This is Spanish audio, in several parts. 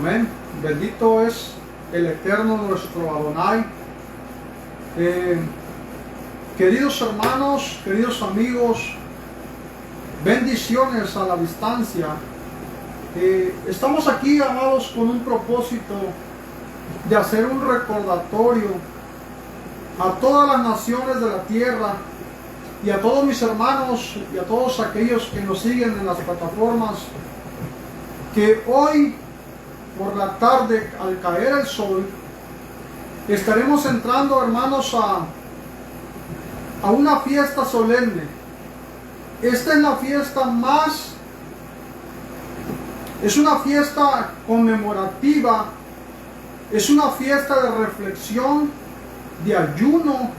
Amén. Bendito es el Eterno nuestro Adonai. Queridos hermanos, queridos amigos, bendiciones a la distancia. Estamos aquí, amados, con un propósito de hacer un recordatorio a todas las naciones de la tierra y a todos mis hermanos y a todos aquellos que nos siguen en las plataformas, que hoy por la tarde, al caer el sol, estaremos entrando, hermanos, a una fiesta solemne. Esta es la fiesta es una fiesta conmemorativa, es una fiesta de reflexión, de ayuno,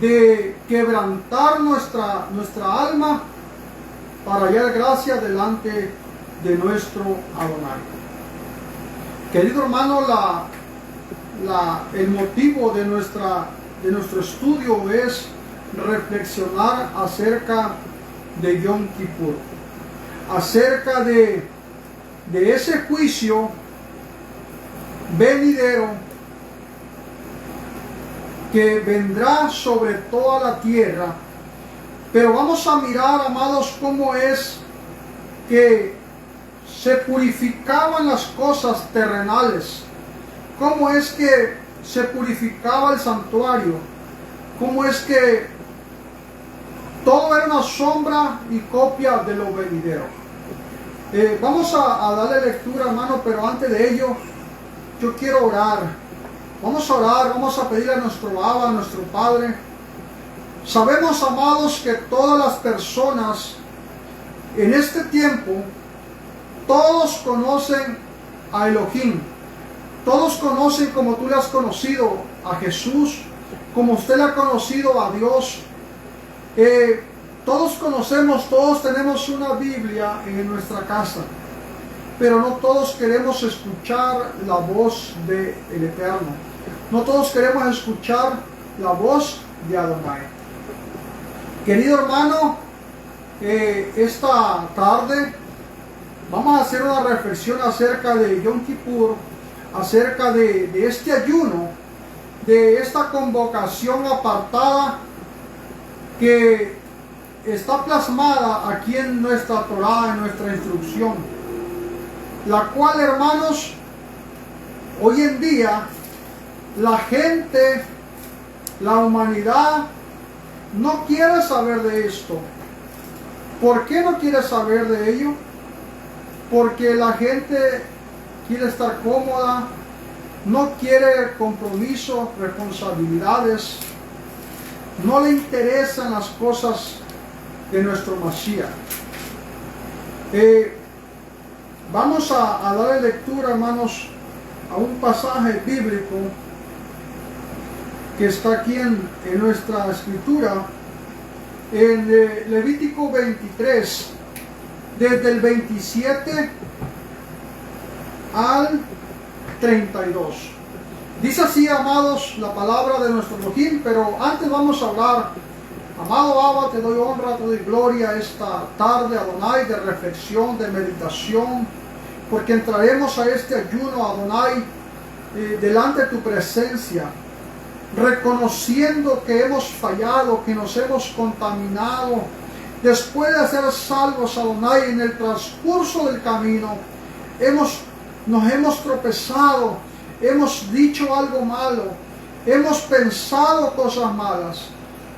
de quebrantar nuestra alma para hallar gracia delante de nuestro Adonai. Querido hermano, el motivo de nuestro estudio es reflexionar acerca de Yom Kippur, acerca de ese juicio venidero que vendrá sobre toda la tierra. Pero vamos a mirar, amados, cómo es que se purificaban las cosas terrenales, cómo es que se purificaba el santuario, cómo es que todo era una sombra y copia de lo venidero. Vamos a darle lectura, hermano, pero antes de ello yo quiero orar. Vamos a orar, vamos a pedirle a nuestro Abba, a nuestro Padre. Sabemos, amados, que todas las personas en este tiempo, todos conocen a Elohim. Todos conocen, como tú le has conocido, a Jesús, como usted le ha conocido a Dios. Todos conocemos, todos tenemos una Biblia en nuestra casa, pero no todos queremos escuchar la voz del Eterno. No todos queremos escuchar la voz de Adonai. Querido hermano, esta tarde vamos a hacer una reflexión acerca de Yom Kippur, acerca de este ayuno, de esta convocación apartada que está plasmada aquí en nuestra Torá, en nuestra instrucción, la cual, hermanos, hoy en día la gente, la humanidad no quiere saber de esto. ¿Por qué no quiere saber de ello? Porque la gente quiere estar cómoda, no quiere compromiso, responsabilidades, no le interesan las cosas de nuestro Mashiach. Vamos a darle lectura, hermanos, a un pasaje bíblico que está aquí en nuestra escritura, en Levítico 23, desde el 27 al 32. Dice así, amados, la palabra de nuestro Elohim, pero antes vamos a hablar. Amado Abba, te doy honra, te doy gloria esta tarde, Adonai, de reflexión, de meditación, porque entraremos a este ayuno, Adonai, delante de tu presencia, reconociendo que hemos fallado, que nos hemos contaminado. Después de ser salvos, Adonai, en el transcurso del camino, nos hemos tropezado, hemos dicho algo malo, hemos pensado cosas malas.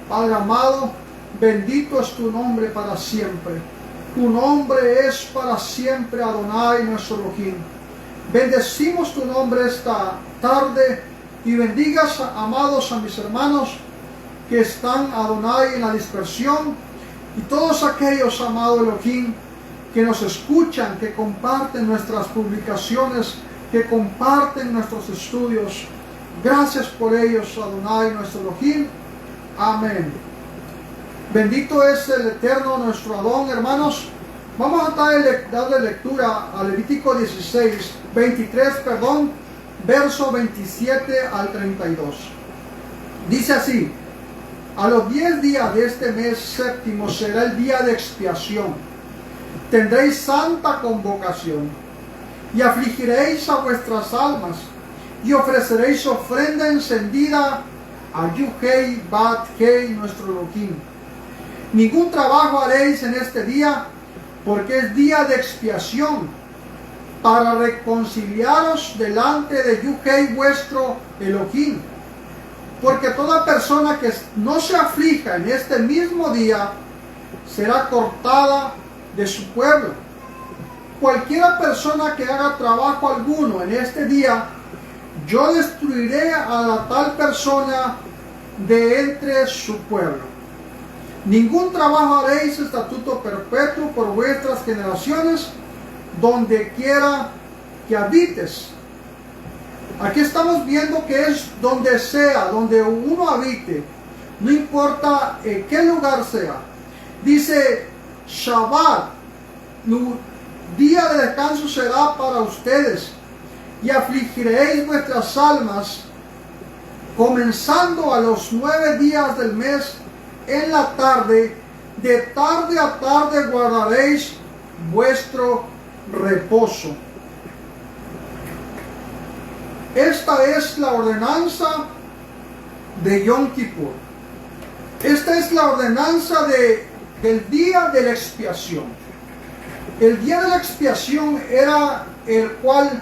Padre amado, bendito es tu nombre para siempre. Tu nombre es para siempre, Adonai, nuestro Elohim. Bendecimos tu nombre esta tarde y bendigas, amados, a mis hermanos que están, Adonai, en la dispersión, y todos aquellos, amado Elohim, que nos escuchan, que comparten nuestras publicaciones, que comparten nuestros estudios. Gracias por ellos, Adonai, nuestro Elohim. Amén. Bendito es el Eterno, nuestro Adón, hermanos. Vamos a darle lectura a Levítico 23, verso 27 al 32. Dice así: a los 10 días de este mes séptimo será el día de expiación. Tendréis santa convocación. y afligiréis a vuestras almas, y ofreceréis ofrenda encendida a Yuhei Bat Hei, nuestro Elohim. Ningún trabajo haréis en este día, porque es día de expiación, para reconciliaros delante de Yuhei, vuestro Elohim. Porque toda persona que no se aflija en este mismo día será cortada de su pueblo. Cualquiera persona que haga trabajo alguno en este día, yo destruiré a la tal persona de entre su pueblo. Ningún trabajo haréis, estatuto perpetuo por vuestras generaciones, donde quiera que habites. Aquí estamos viendo que es donde sea, donde uno habite, no importa en qué lugar sea. Dice Shabbat, día de descanso será para ustedes, y afligiréis vuestras almas, comenzando a los 9 días del mes en la tarde, de tarde a tarde guardaréis vuestro reposo. Esta es la ordenanza de Yom Kippur. Esta es la ordenanza del día de la expiación. El día de la expiación era el cual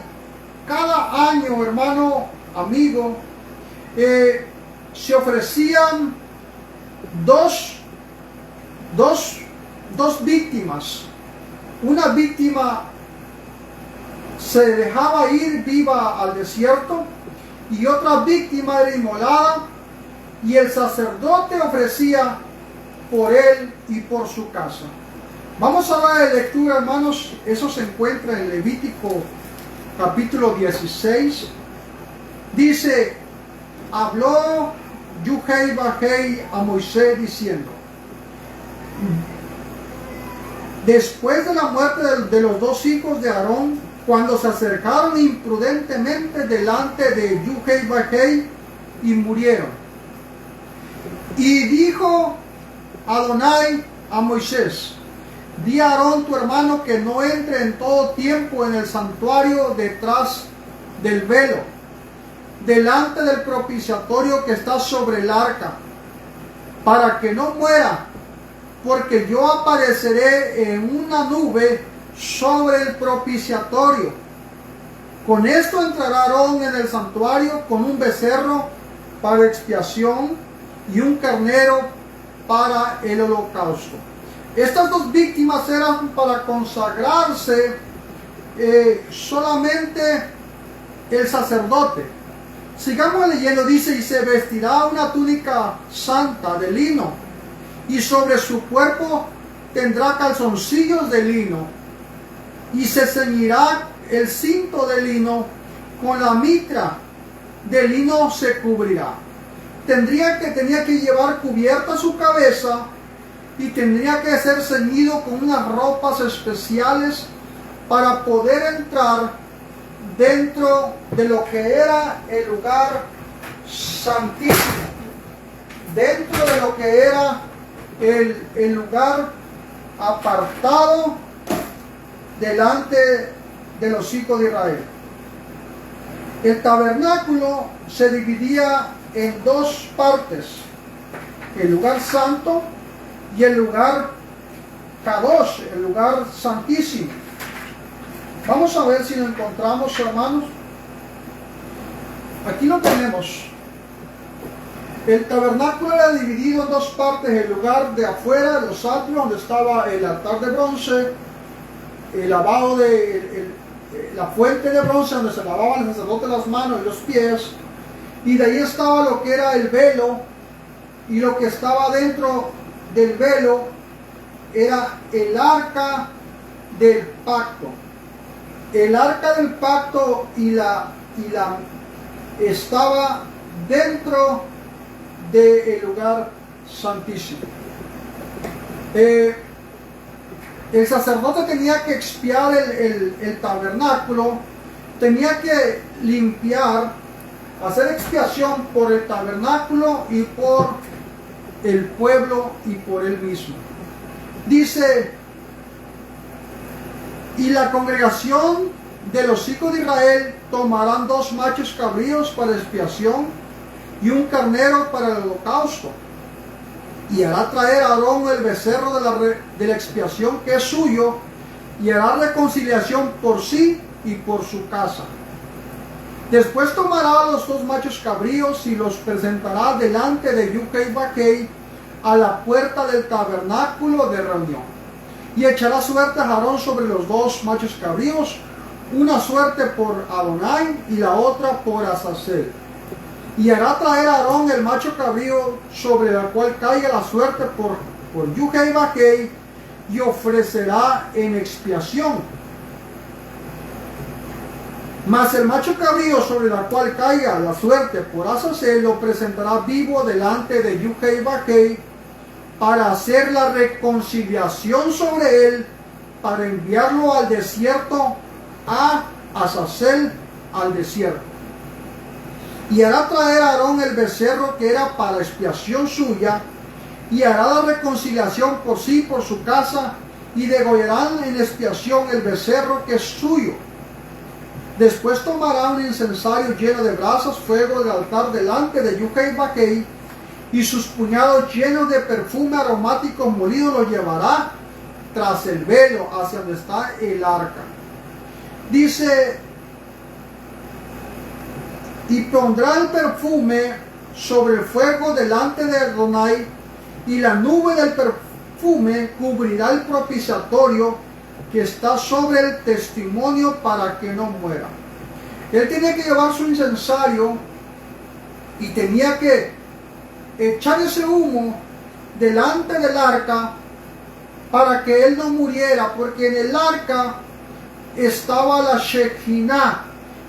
cada año, hermano, amigo, se ofrecían dos víctimas. Una víctima se dejaba ir viva al desierto y otra víctima era inmolada, y el sacerdote ofrecía por él y por su casa. Vamos a dar de lectura, hermanos. Eso se encuentra en Levítico capítulo 16. Dice: habló Yuhei Bajei a Moisés diciendo: después de la muerte de los dos hijos de Aarón, cuando se acercaron imprudentemente delante de Yuhei Bajei y murieron. Y dijo Adonai a Moisés: di a Aarón tu hermano que no entre en todo tiempo en el santuario detrás del velo, delante del propiciatorio que está sobre el arca, para que no muera, porque yo apareceré en una nube sobre el propiciatorio. Con esto entrará Aarón en el santuario con un becerro para expiación y un carnero para el holocausto. Estas dos víctimas eran para consagrarse solamente el sacerdote. Sigamos leyendo. Dice: y se vestirá una túnica santa de lino, y sobre su cuerpo tendrá calzoncillos de lino, y se ceñirá el cinto de lino, con la mitra de lino se cubrirá. Tenía que llevar cubierta su cabeza, y tendría que ser ceñido con unas ropas especiales para poder entrar dentro de lo que era el lugar santísimo, dentro de lo que era el lugar apartado delante de los hijos de Israel. El tabernáculo se dividía en dos partes: el lugar santo y el lugar Kadosh, el lugar santísimo. Vamos a ver si lo encontramos, hermanos. Aquí lo tenemos. El tabernáculo era dividido en dos partes: el lugar de afuera, de los atrios, donde estaba el altar de bronce, el lavado la fuente de bronce donde se lavaban el sacerdote las manos y los pies, y de ahí estaba lo que era el velo, y lo que estaba dentro del velo era el arca del pacto. El arca del pacto estaba dentro del lugar santísimo. El sacerdote tenía que expiar el tabernáculo, tenía que limpiar, hacer expiación por el tabernáculo y por el pueblo y por él mismo. Dice: y la congregación de los hijos de Israel tomarán 2 machos cabríos para expiación y un carnero para el holocausto. Y hará traer a Aarón el becerro de la expiación que es suyo, y hará reconciliación por sí y por su casa. Después tomará los 2 machos cabríos y los presentará delante de Yuhei Bakei a la puerta del tabernáculo de reunión. Y echará suerte a Aarón sobre los 2 machos cabríos, una suerte por Adonai y la otra por Azazel. Y hará traer a Aarón el macho cabrío sobre el cual caiga la suerte por Yuhei Bakei, y ofrecerá en expiación. Mas el macho cabrío sobre el cual caiga la suerte por Azazel lo presentará vivo delante de Yuhei Bakei para hacer la reconciliación sobre él, para enviarlo al desierto, a Azazel al desierto. Y hará traer a Aarón el becerro que era para expiación suya, y hará la reconciliación por sí y por su casa, y degollarán en expiación el becerro que es suyo. Después tomará un incensario lleno de brasas, fuego del altar delante de Yuhei Bakei, y sus puñados llenos de perfume aromático molido los llevará tras el velo hacia donde está el arca. Dice, y pondrá el perfume sobre el fuego delante de Adonai, y la nube del perfume cubrirá el propiciatorio que está sobre el testimonio para que no muera. Él tenía que llevar su incensario y tenía que echar ese humo delante del arca para que él no muriera, porque en el arca estaba la Shekinah,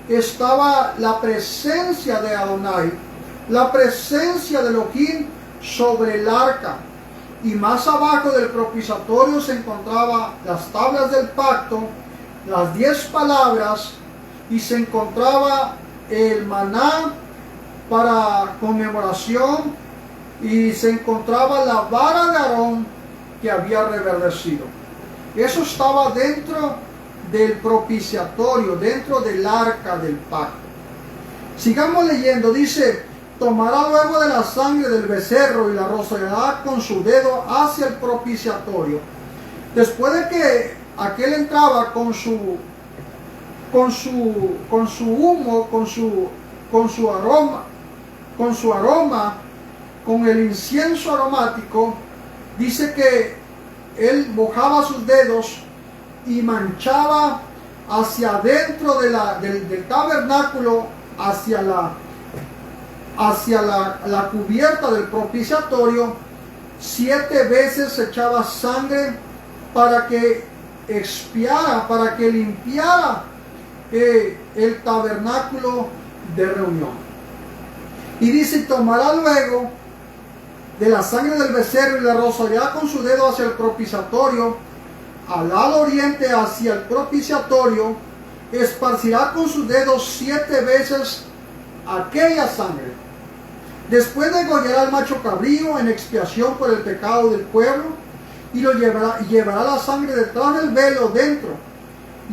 estaba la presencia de Adonai, la presencia de Elohim sobre el arca. Y más abajo del propiciatorio se encontraban las tablas del pacto, las 10 palabras, y se encontraba el maná para conmemoración, y se encontraba la vara de Aarón que había reverdecido. Eso estaba dentro del propiciatorio, dentro del arca del pacto. Sigamos leyendo, dice, tomará luego de la sangre del becerro y la rociará con su dedo hacia el propiciatorio. Después de que aquel entraba con su humo, con su aroma, con el incienso aromático, dice que él mojaba sus dedos y manchaba hacia adentro del tabernáculo, hacia la cubierta del propiciatorio. 7 veces echaba sangre para que expiara, para que limpiara el tabernáculo de reunión. Y dice, tomará luego de la sangre del becerro y la rociará con su dedo hacia el propiciatorio, al lado oriente hacia el propiciatorio, esparcirá con sus dedos 7 veces aquella sangre. Después degollará al macho cabrío en expiación por el pecado del pueblo, y lo llevará la sangre detrás del velo dentro,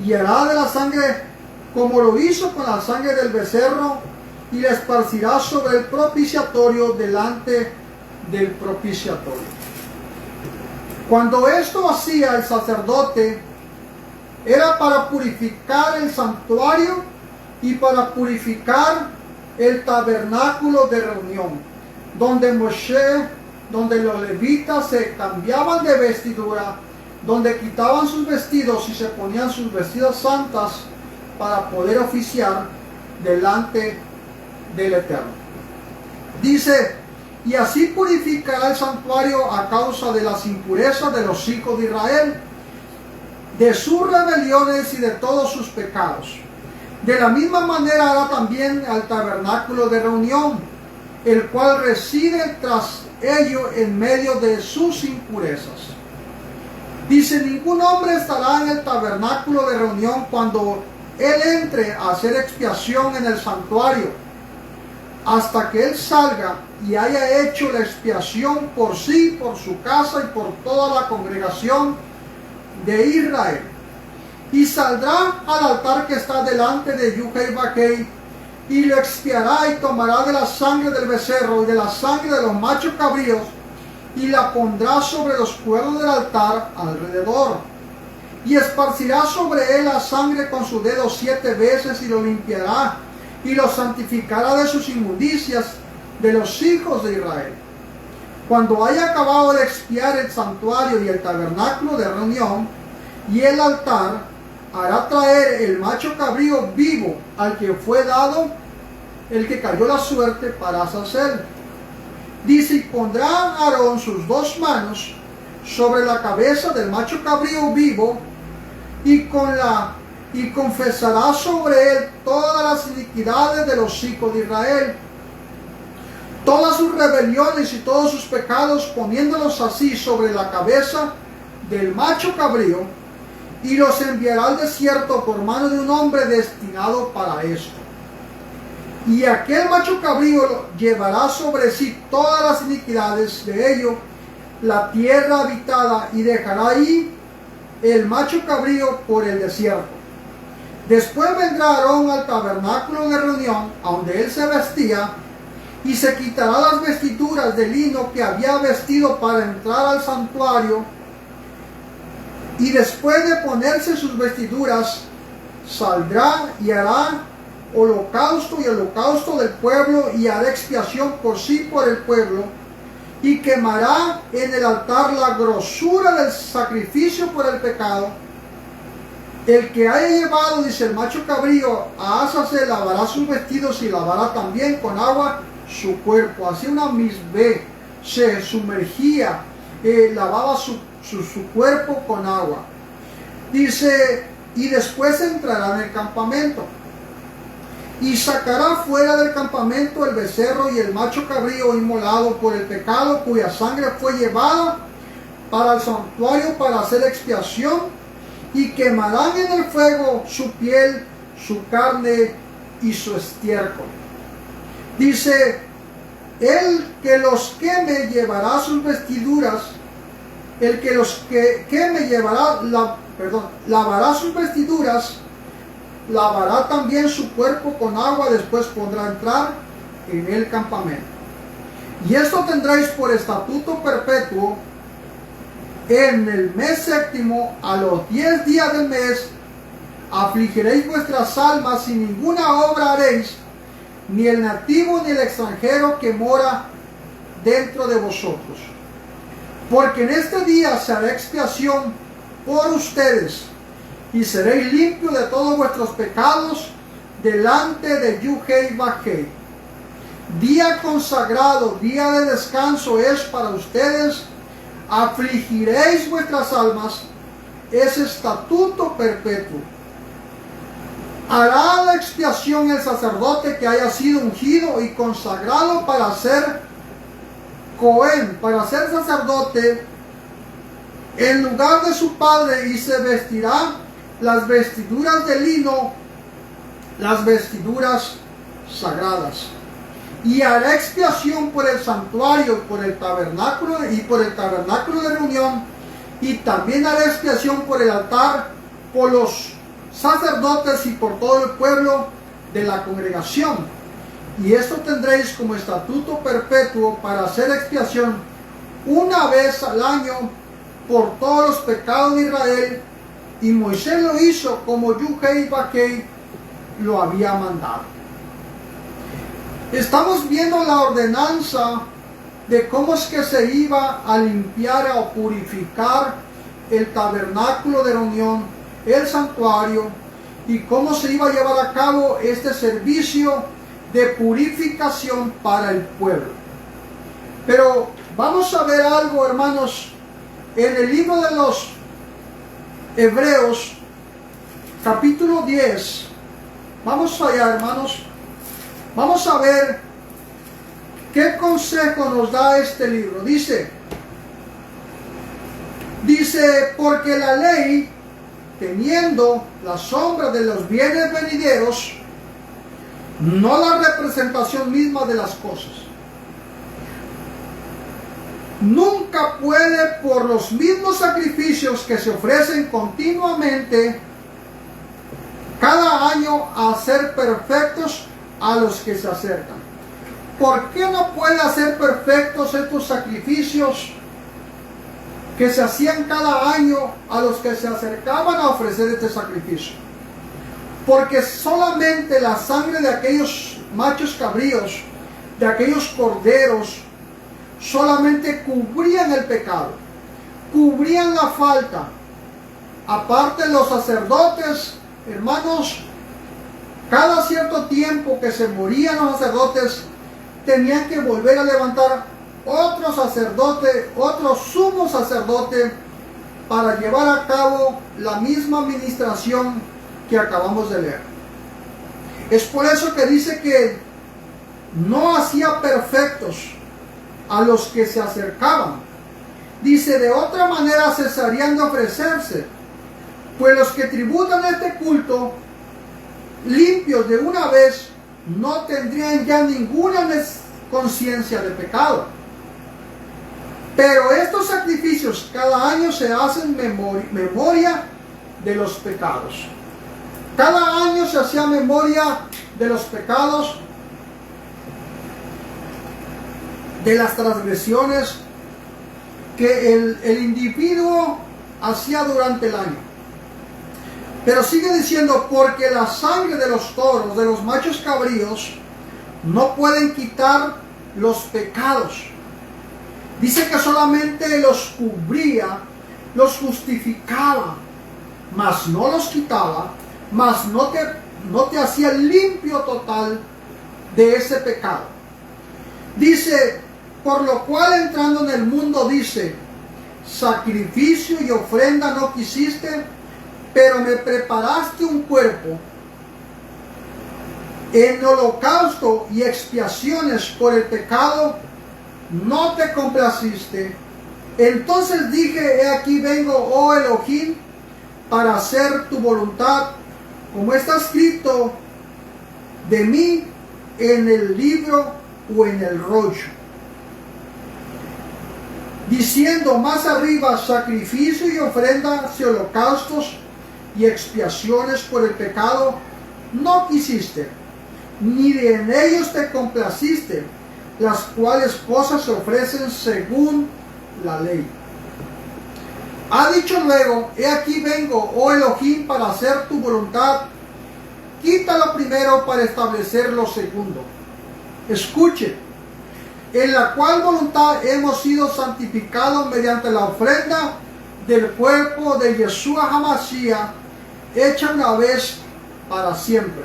y hará de la sangre como lo hizo con la sangre del becerro, y la esparcirá sobre el propiciatorio delante del propiciatorio. Cuando esto hacía el sacerdote, era para purificar el santuario y para purificar el tabernáculo de reunión, donde los levitas se cambiaban de vestidura, donde quitaban sus vestidos y se ponían sus vestidos santas para poder oficiar delante del Eterno. Dice, y así purificará el santuario a causa de las impurezas de los hijos de Israel, de sus rebeliones y de todos sus pecados. De la misma manera hará también al tabernáculo de reunión, el cual reside tras ello en medio de sus impurezas. Dice, ningún hombre estará en el tabernáculo de reunión cuando él entre a hacer expiación en el santuario, hasta que él salga y haya hecho la expiación por sí, por su casa y por toda la congregación de Israel. y saldrá al altar que está delante de Yuhei, y lo expiará y tomará de la sangre del becerro y de la sangre de los machos cabríos y la pondrá sobre los cuernos del altar alrededor. Y esparcirá sobre él la sangre con su dedo 7 veces y lo limpiará y lo santificará de sus inmundicias de los hijos de Israel. Cuando haya acabado de expiar el santuario y el tabernáculo de reunión y el altar, hará traer el macho cabrío vivo al que fue dado el que cayó la suerte para Azazel. Dice, y pondrá Aarón sus 2 manos sobre la cabeza del macho cabrío vivo y confesará sobre él todas las iniquidades de los hijos de Israel, todas sus rebeliones y todos sus pecados, poniéndolos así sobre la cabeza del macho cabrío, y los enviará al desierto por mano de un hombre destinado para esto. Y aquel macho cabrío llevará sobre sí todas las iniquidades de ello, la tierra habitada, y dejará ahí el macho cabrío por el desierto. Después vendrá Aarón al tabernáculo de reunión, a donde él se vestía, y se quitará las vestiduras de lino que había vestido para entrar al santuario, y después de ponerse sus vestiduras, saldrá y hará holocausto y holocausto del pueblo, y hará expiación por sí por el pueblo, y quemará en el altar la grosura del sacrificio por el pecado. El que haya llevado, dice el macho cabrío, a Azazel, lavará sus vestidos y lavará también con agua su cuerpo. Así una misbé se sumergía, lavaba su cuerpo con agua. Dice, y después entrará en el campamento y sacará fuera del campamento el becerro y el macho cabrío inmolado por el pecado, cuya sangre fue llevada para el santuario para hacer expiación, y quemarán en el fuego su piel, su carne y su estiércol. Dice, el que los queme llevará sus vestiduras, el que los queme lavará sus vestiduras, lavará también su cuerpo con agua, después podrá entrar en el campamento. Y esto tendréis por estatuto perpetuo: en el mes 7º, a los 10 días del mes, afligiréis vuestras almas, y ninguna obra haréis, ni el nativo ni el extranjero que mora dentro de vosotros. Porque en este día se hará expiación por ustedes, y seréis limpios de todos vuestros pecados delante de Yuhei. Día consagrado, día de descanso es para ustedes. Afligiréis vuestras almas, es estatuto perpetuo. Hará la expiación el sacerdote que haya sido ungido y consagrado para ser Cohen, para ser sacerdote, en lugar de su padre, y se vestirá las vestiduras de lino, las vestiduras sagradas. Y hará expiación por el santuario, por el tabernáculo y por el tabernáculo de reunión, y también hará expiación por el altar, por los sacerdotes y por todo el pueblo de la congregación. Y esto tendréis como estatuto perpetuo para hacer expiación una vez al año por todos los pecados de Israel. Y Moisés lo hizo como Yuhei lo había mandado. Estamos viendo la ordenanza de cómo es que se iba a limpiar o purificar el tabernáculo de reunión, el santuario, y cómo se iba a llevar a cabo este servicio de purificación para el pueblo. Pero vamos a ver algo, hermanos, en el libro de los Hebreos, capítulo 10. Vamos allá, hermanos. Vamos a ver qué consejo nos da este libro. Dice, porque la ley, teniendo la sombra de los bienes venideros, no la representación misma de las cosas, nunca puede, por los mismos sacrificios que se ofrecen continuamente, cada año a ser perfectos a los que se acercan. ¿Por qué no pueden hacer perfectos estos sacrificios que se hacían cada año a los que se acercaban a ofrecer este sacrificio? Porque solamente la sangre de aquellos machos cabríos, de aquellos corderos, solamente cubrían el pecado, cubrían la falta. Aparte, los sacerdotes, hermanos, cada cierto tiempo que se morían los sacerdotes, tenían que volver a levantar otro sacerdote, otro sumo sacerdote, para llevar a cabo la misma administración que acabamos de leer. Es por eso que dice que no hacía perfectos a los que se acercaban. Dice, de otra manera cesarían de ofrecerse, pues los que tributan este culto, limpios de una vez, no tendrían ya ninguna conciencia de pecado. Pero estos sacrificios cada año se hacen memoria de los pecados. Cada año se hacía memoria de los pecados, de las transgresiones que el individuo hacía durante el año. Pero sigue diciendo, porque la sangre de los toros, de los machos cabríos, no pueden quitar los pecados. Dice que solamente los cubría, los justificaba, mas no los quitaba, mas no te hacía limpio total de ese pecado. Dice, por lo cual entrando en el mundo, dice, sacrificio y ofrenda no quisiste, pero me preparaste un cuerpo. En holocausto y expiaciones por el pecado no te complaciste. Entonces dije, he aquí vengo, oh Elohim, para hacer tu voluntad, como está escrito de mí en el libro o en el rollo. Diciendo más arriba, sacrificio y ofrendas y holocaustos y expiaciones por el pecado no quisiste, ni en ellos te complaciste, las cuales cosas se ofrecen según la ley. Ha dicho luego, he aquí vengo, oh Elohim, para hacer tu voluntad. Quita lo primero para establecer lo segundo. Escuche, en la cual voluntad hemos sido santificados mediante la ofrenda del cuerpo de Yeshua HaMashiach, hecha una vez para siempre.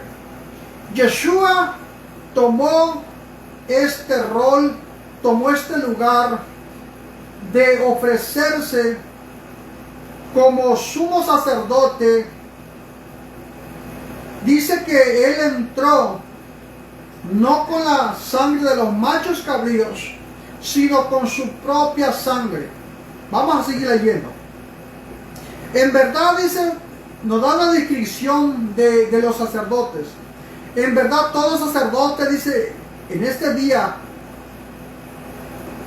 Yeshua tomó este rol, tomó este lugar de ofrecerse como sumo sacerdote. Dice que él entró no con la sangre de los machos cabríos, sino con su propia sangre. Vamos a seguir leyendo. En verdad, dice, nos da la descripción de los sacerdotes. En verdad, todo sacerdote, dice, en este día,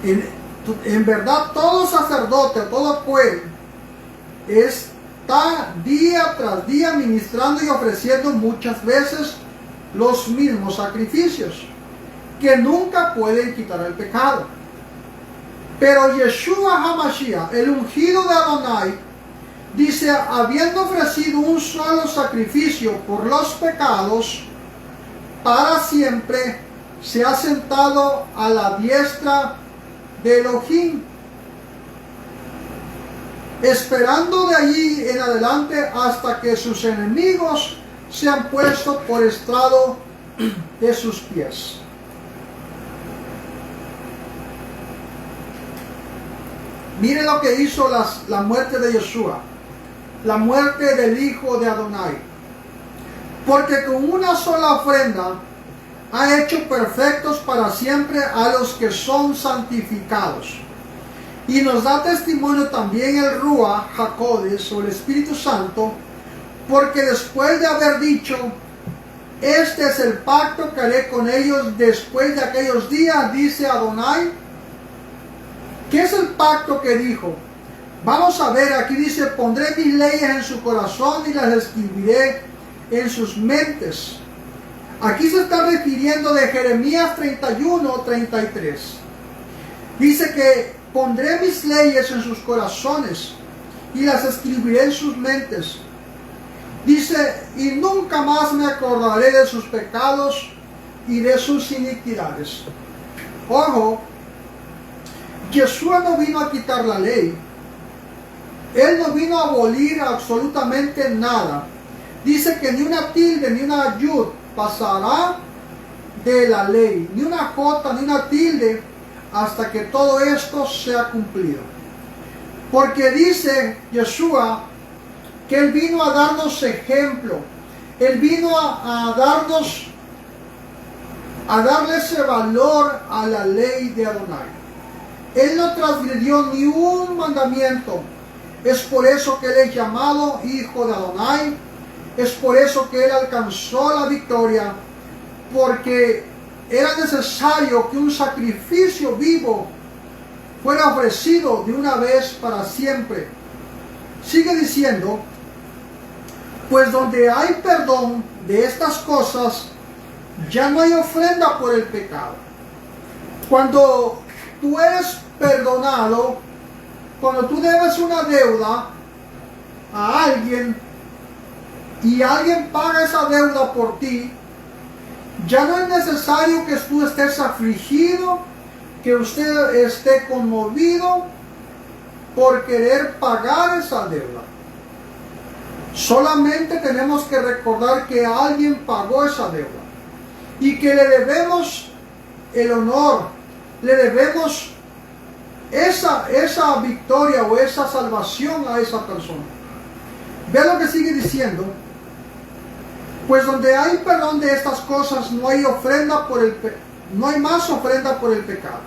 en verdad, todo sacerdote, todo pueblo, está día tras día ministrando y ofreciendo muchas veces los mismos sacrificios, que nunca pueden quitar el pecado. Pero Yeshua HaMashiach, el ungido de Adonai, dice, habiendo ofrecido un solo sacrificio por los pecados, para siempre, se ha sentado a la diestra de Elohim, esperando de allí en adelante hasta que sus enemigos sean puestos por estrado de sus pies. Mire lo que hizo la muerte de Yeshua, la muerte del Hijo de Adonai. Porque con una sola ofrenda ha hecho perfectos para siempre a los que son santificados. Y nos da testimonio también el Ruach HaKodesh, o el Espíritu Santo, porque después de haber dicho, este es el pacto que haré con ellos después de aquellos días, dice Adonai. ¿Qué es el pacto que dijo? Vamos a ver, aquí dice, pondré mis leyes en su corazón y las escribiré en sus mentes. Aquí se está refiriendo de Jeremías 31:33. Dice que pondré mis leyes en sus corazones y las escribiré en sus mentes. Dice, y nunca más me acordaré de sus pecados y de sus iniquidades. Ojo, Yeshua no vino a quitar la ley. Él no vino a abolir absolutamente nada. Dice que ni una tilde ni una yud pasará de la ley, ni una jota ni una tilde, hasta que todo esto sea cumplido. Porque dice Yeshua que Él vino a darnos ejemplo. Él vino a darle ese valor a la ley de Adonai. Él no transgredió ni un mandamiento. Es por eso que Él es llamado Hijo de Adonai. Es por eso que Él alcanzó la victoria. Porque era necesario que un sacrificio vivo fuera ofrecido de una vez para siempre. Sigue diciendo, pues donde hay perdón de estas cosas, ya no hay ofrenda por el pecado. Cuando tú eres perdonado, cuando tú debes una deuda a alguien y alguien paga esa deuda por ti, ya no es necesario que tú estés afligido, que usted esté conmovido por querer pagar esa deuda. Solamente tenemos que recordar que alguien pagó esa deuda y que le debemos el honor, le debemos esa victoria o esa salvación a esa persona. Vea lo que sigue diciendo. Pues donde hay perdón de estas cosas, no hay más ofrenda por el pecado.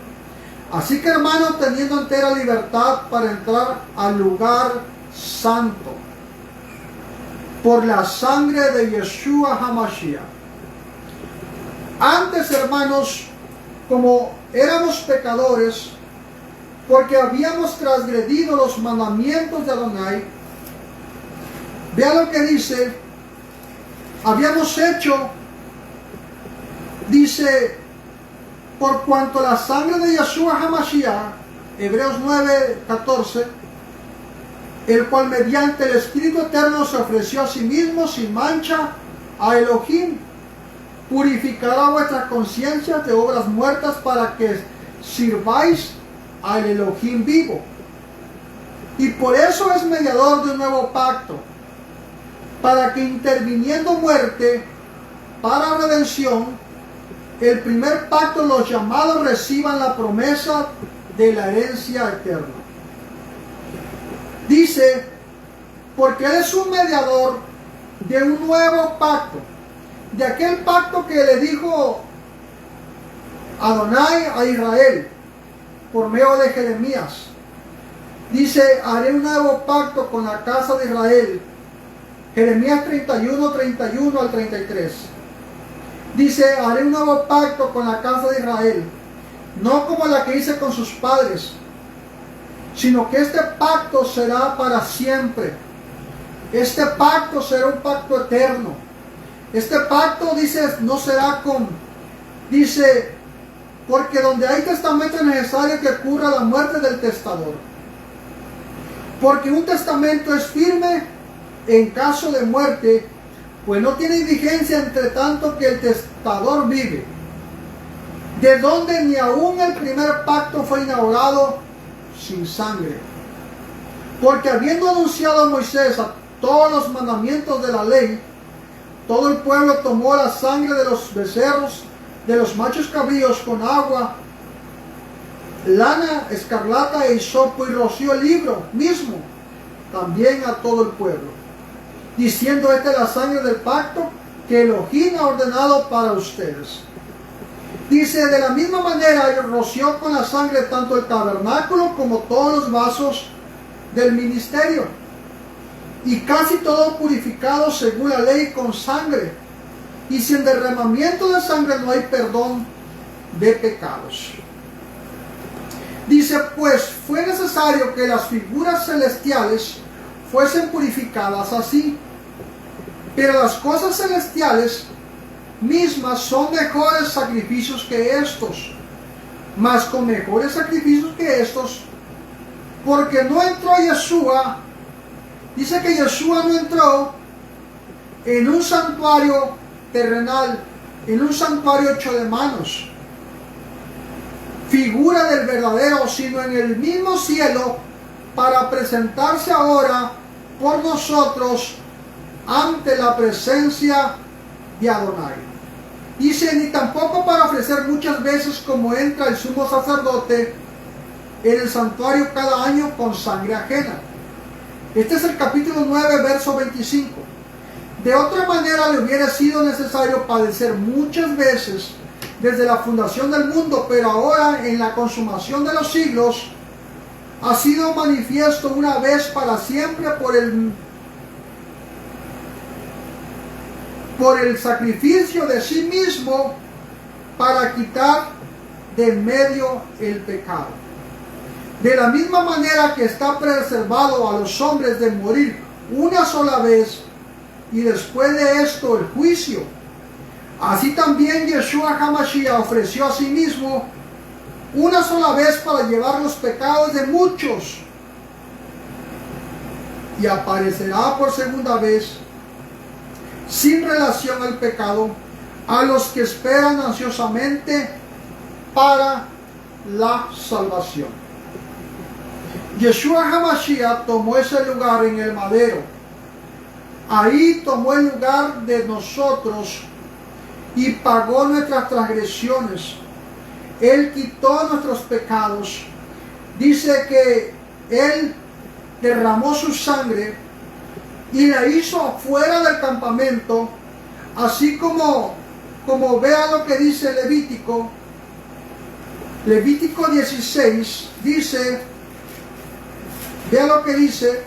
Así que, hermanos, teniendo entera libertad para entrar al lugar santo, por la sangre de Yeshua HaMashiach. Antes, hermanos, como éramos pecadores, porque habíamos transgredido los mandamientos de Adonai, vea lo que dice, habíamos hecho, dice, por cuanto la sangre de Yeshua HaMashiach, Hebreos 9:14, el cual mediante el Espíritu Eterno se ofreció a sí mismo sin mancha a Elohim, purificará vuestras conciencias de obras muertas para que sirváis al Elohim vivo. Y por eso es mediador de un nuevo pacto, para que interviniendo muerte para redención, el primer pacto los llamados reciban la promesa de la herencia eterna. Dice, porque Él es un mediador de un nuevo pacto, de aquel pacto que le dijo Adonai a Israel por medio de Jeremías. Dice, haré un nuevo pacto con la casa de Israel. Jeremías 31:31 al 33. Dice, haré un nuevo pacto con la casa de Israel, no como la que hice con sus padres, sino que este pacto será para siempre. Este pacto será un pacto eterno. Este pacto, dice, no será dice, porque donde hay testamento es necesario que ocurra la muerte del testador. Porque un testamento es firme en caso de muerte, pues no tiene vigencia entre tanto que el testador vive. De donde ni aún el primer pacto fue inaugurado sin sangre. Porque habiendo anunciado a Moisés a todos los mandamientos de la ley, todo el pueblo tomó la sangre de los becerros, de los machos cabríos con agua, lana, escarlata e hisopo, y roció el libro mismo también a todo el pueblo, diciendo, esta es la sangre del pacto que Elohim ha ordenado para ustedes. Dice, de la misma manera roció con la sangre tanto el tabernáculo como todos los vasos del ministerio, y casi todo purificado según la ley con sangre, y sin derramamiento de sangre no hay perdón de pecados. Dice, pues fue necesario que las figuras celestiales fuesen purificadas así, Pero las cosas celestiales mismas son mejores sacrificios que estos, mas con mejores sacrificios que estos, porque no entró Yeshua. Dice que Yeshua no entró en un santuario terrenal, en un santuario hecho de manos, figura del verdadero, sino en el mismo cielo, para presentarse ahora por nosotros ante la presencia de Adonai. Dice, ni tampoco para ofrecer muchas veces como entra el sumo sacerdote en el santuario cada año con sangre ajena. Este es el capítulo 9, verso 25. De otra manera le hubiera sido necesario padecer muchas veces desde la fundación del mundo, pero ahora en la consumación de los siglos ha sido manifiesto una vez para siempre por el sacrificio de sí mismo para quitar de en medio el pecado. De la misma manera que está preservado a los hombres de morir una sola vez y después de esto el juicio, así también Yeshua HaMashiach ofreció a sí mismo una sola vez para llevar los pecados de muchos y aparecerá por segunda vez sin relación al pecado a los que esperan ansiosamente para la salvación. Yeshua HaMashiach tomó ese lugar en el madero. Ahí tomó el lugar de nosotros y pagó nuestras transgresiones. Él quitó nuestros pecados. Dice que Él derramó su sangre y la hizo afuera del campamento, así como vea lo que dice Levítico 16, dice, vea lo que dice,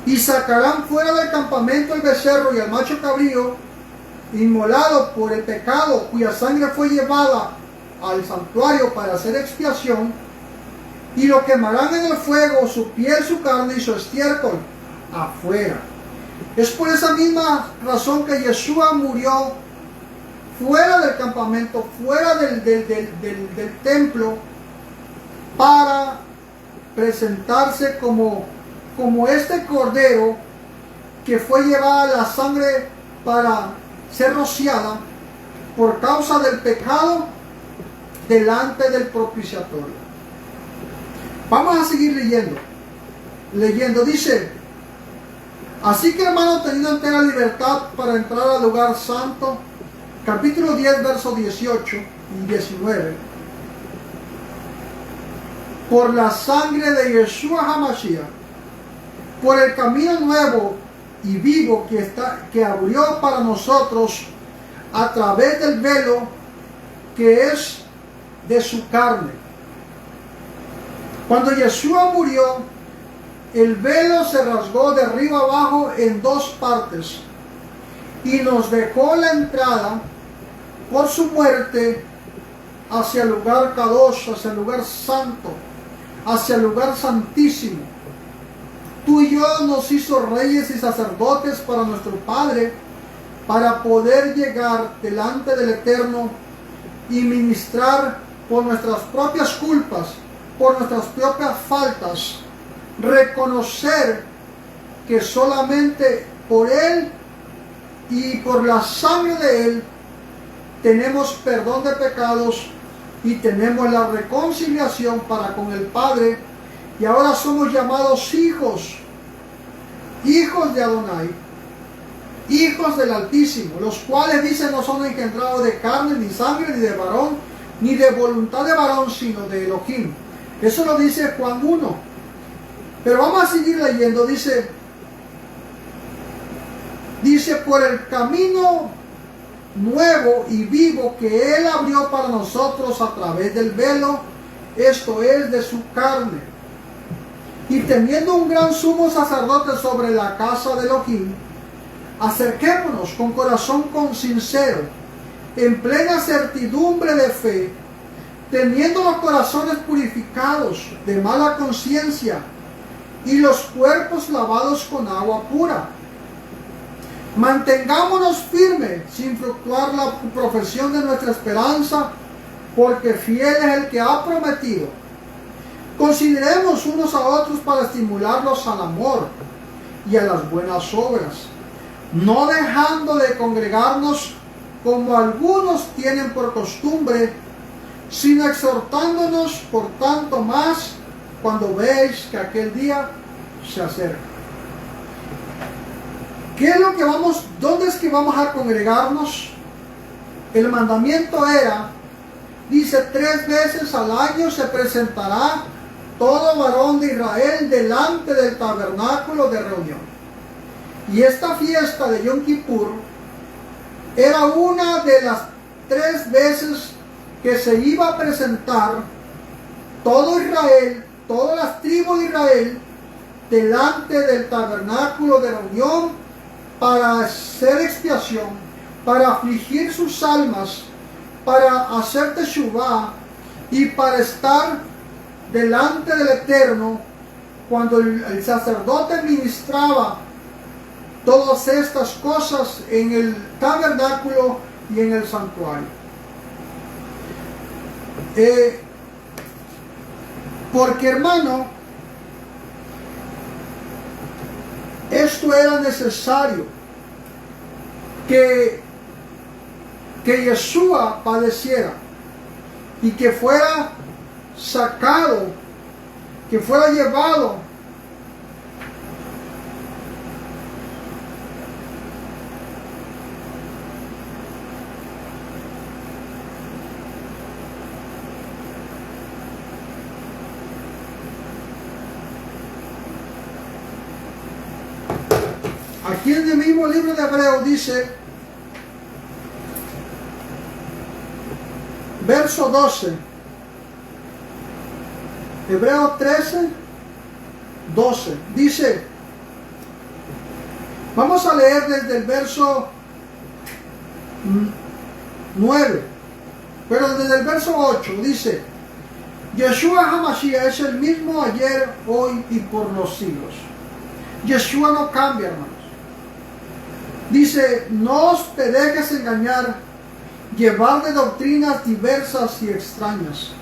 y sacarán fuera del campamento el becerro y el macho cabrío, inmolado por el pecado, cuya sangre fue llevada al santuario para hacer expiación, y lo quemarán en el fuego, su piel, su carne y su estiércol afuera. Es por esa misma razón que Yeshua murió fuera del campamento, fuera del templo, para presentarse como este cordero que fue llevada la sangre para ser rociada por causa del pecado delante del propiciatorio. Vamos a seguir leyendo. Dice, así que hermano, teniendo entera libertad para entrar al lugar santo, capítulo 10, versos 18 y 19, por la sangre de Yeshua HaMashiach, por el camino nuevo y vivo que abrió para nosotros a través del velo que es de su carne. Cuando Yeshua murió, el velo se rasgó de arriba abajo en dos partes y nos dejó la entrada por su muerte hacia el lugar Kadosh, hacia el lugar santo, hacia el lugar santísimo. Tú y yo nos hizo reyes y sacerdotes para nuestro Padre, para poder llegar delante del Eterno y ministrar por nuestras propias culpas, por nuestras propias faltas, reconocer que solamente por Él y por la sangre de Él tenemos perdón de pecados y tenemos la reconciliación para con el Padre, y ahora somos llamados hijos de Adonai, hijos del Altísimo, los cuales dicen no son engendrados de carne, ni sangre, ni de varón, ni de voluntad de varón, sino de Elohim. Eso lo dice Juan 1. Pero vamos a seguir leyendo. Dice, por el camino nuevo y vivo que Él abrió para nosotros a través del velo, esto es, de su carne. Y teniendo un gran sumo sacerdote sobre la casa de Elohim, acerquémonos con corazón sincero, en plena certidumbre de fe, teniendo los corazones purificados de mala conciencia y los cuerpos lavados con agua pura. Mantengámonos firmes sin fluctuar la profesión de nuestra esperanza, porque fiel es el que ha prometido. Consideremos unos a otros para estimularlos al amor y a las buenas obras, no dejando de congregarnos como algunos tienen por costumbre, sino exhortándonos por tanto más cuando veis que aquel día se acerca. ¿Qué es lo que dónde es que vamos a congregarnos? El mandamiento era, dice, 3 veces al año se presentará todo varón de Israel delante del tabernáculo de reunión. Y esta fiesta de Yom Kippur era una de las 3 veces que se iba a presentar todo Israel, todas las tribus de Israel, delante del tabernáculo de reunión para hacer expiación, para afligir sus almas, para hacer teshuvá y para estar delante del Eterno cuando el sacerdote ministraba todas estas cosas en el tabernáculo y en el santuario. Porque, hermano, esto era necesario que Yeshua padeciera y que fuera sacado, que fuera llevado aquí en el mismo libro de Hebreos dice, verso 12, Hebreos 13, 12, dice, vamos a leer desde el verso 9, pero desde el verso 8, dice, Yeshua HaMashiach es el mismo ayer, hoy y por los siglos. Yeshua no cambia, hermanos. Dice, no te dejes engañar, llevar de doctrinas diversas y extrañas.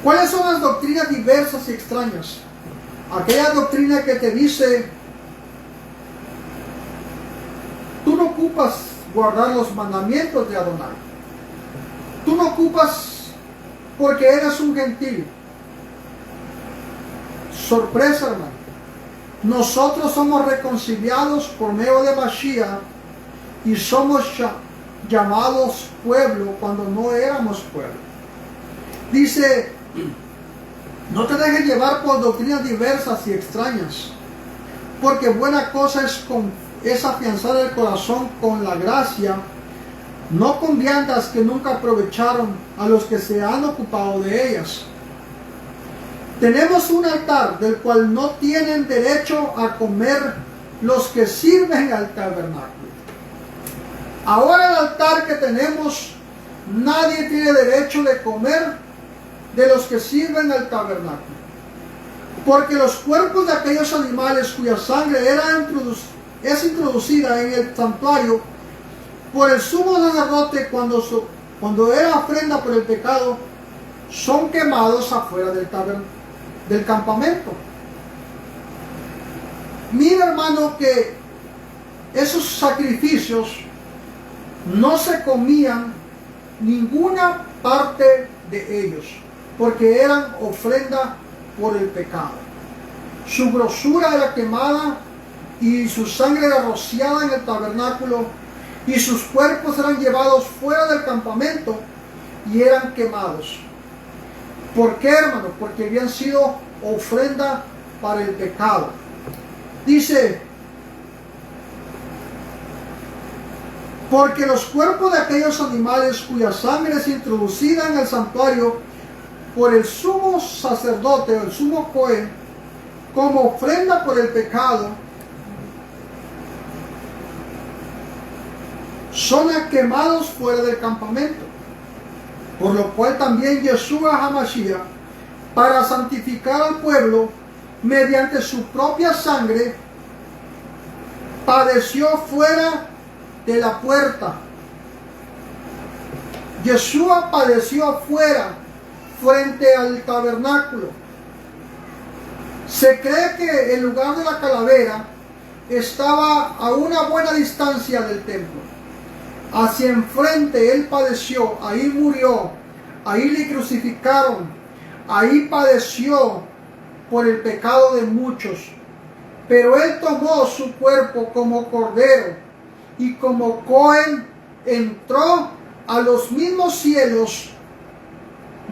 ¿Cuáles son las doctrinas diversas y extrañas? Aquella doctrina que te dice, tú no ocupas guardar los mandamientos de Adonai. Tú no ocupas porque eres un gentil. Sorpresa, hermano. Nosotros somos reconciliados por medio de Mashiach y somos llamados pueblo cuando no éramos pueblo. Dice, no te dejes llevar por doctrinas diversas y extrañas, porque buena cosa es afianzar el corazón con la gracia, no con viandas que nunca aprovecharon a los que se han ocupado de ellas. Tenemos un altar del cual no tienen derecho a comer los que sirven al tabernáculo. Ahora el altar que tenemos, nadie tiene derecho de comer de los que sirven al tabernáculo. Porque los cuerpos de aquellos animales cuya sangre es introducida en el santuario por el sumo sacerdote cuando era ofrenda por el pecado, son quemados afuera del campamento. Mira, hermano, que esos sacrificios no se comían ninguna parte de ellos, porque eran ofrenda por el pecado. Su grosura era quemada y su sangre era rociada en el tabernáculo, y sus cuerpos eran llevados fuera del campamento y eran quemados. ¿Por qué, hermano? Porque habían sido ofrenda para el pecado. Dice, porque los cuerpos de aquellos animales cuya sangre es introducida en el santuario por el sumo sacerdote o el sumo Cohen como ofrenda por el pecado, son quemados fuera del campamento. Por lo cual también Yeshua HaMashiach, para santificar al pueblo mediante su propia sangre, padeció fuera de la puerta. Yeshua padeció afuera, frente al tabernáculo. Se cree que el lugar de la calavera estaba a una buena distancia del templo. Hacia enfrente él padeció, ahí murió, ahí le crucificaron, ahí padeció por el pecado de muchos. Pero él tomó su cuerpo como cordero y como Cohen entró a los mismos cielos,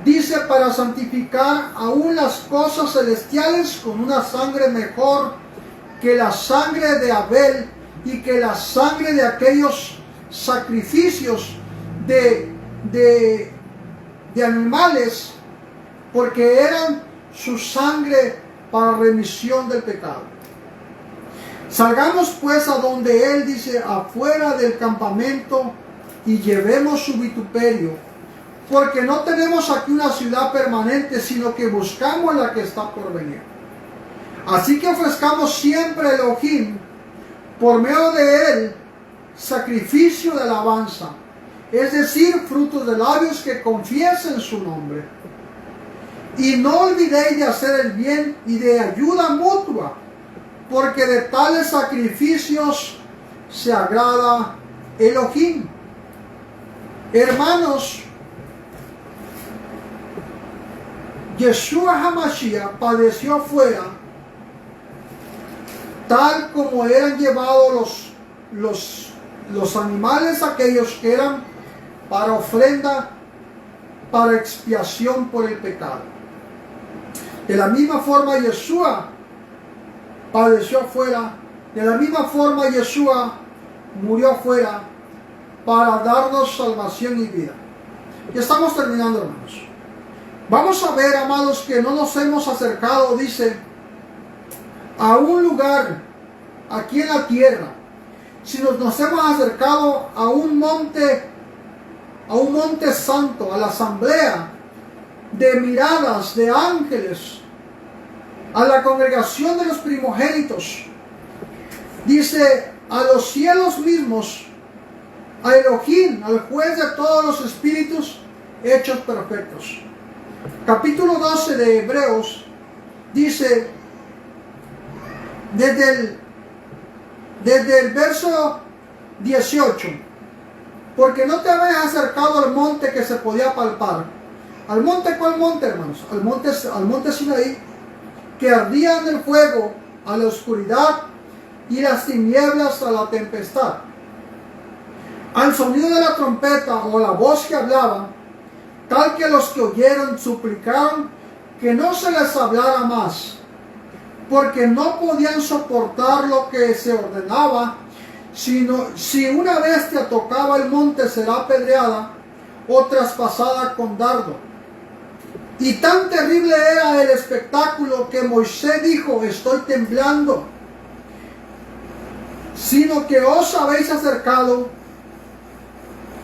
dice, para santificar aún las cosas celestiales con una sangre mejor que la sangre de Abel y que la sangre de aquellos sacrificios de animales, porque eran su sangre para remisión del pecado. Salgamos pues a donde él dice, afuera del campamento, y llevemos su vituperio, porque no tenemos aquí una ciudad permanente, sino que buscamos la que está por venir. Así que ofrezcamos siempre a Elohim, por medio de él, sacrificio de alabanza, es decir, frutos de labios que confiesen su nombre. Y no olvidéis de hacer el bien y de ayuda mutua, porque de tales sacrificios se agrada Elohim. Hermanos, Yeshua HaMashiach padeció afuera, tal como eran llevados los animales aquellos que eran para ofrenda, para expiación por el pecado. De la misma forma Yeshua padeció afuera, de la misma forma Yeshua murió afuera para darnos salvación y vida. Ya estamos terminando, hermanos. Vamos a ver, amados, que no nos hemos acercado, dice, a un lugar aquí en la tierra, sino nos hemos acercado a un monte santo, a la asamblea de miradas de ángeles, a la congregación de los primogénitos. Dice, a los cielos mismos, a Elohim, al juez de todos los espíritus hechos perfectos. Capítulo 12 de Hebreos dice, desde el verso 18, porque no te habías acercado al monte que se podía palpar. ¿Al monte cuál monte, hermanos? Al monte Sinaí, que ardía en el fuego, a la oscuridad y las tinieblas a la tempestad. Al sonido de la trompeta o la voz que hablaba, tal que los que oyeron suplicaron que no se les hablara más, porque no podían soportar lo que se ordenaba, sino si una bestia tocaba el monte será apedreada o traspasada con dardo. Y tan terrible era el espectáculo que Moisés dijo, estoy temblando, sino que os habéis acercado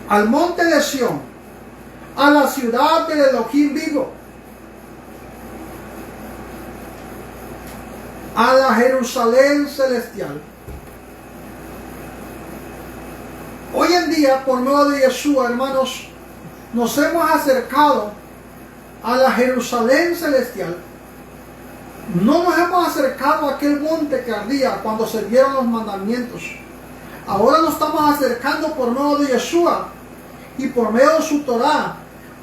al monte de Sión, a la ciudad del Elohim vivo, a la Jerusalén celestial. Hoy en día, por medio de Yeshua, hermanos, nos hemos acercado a la Jerusalén celestial. No nos hemos acercado a aquel monte que ardía cuando se dieron los mandamientos. Ahora nos estamos acercando por medio de Yeshua y por medio de su Torah,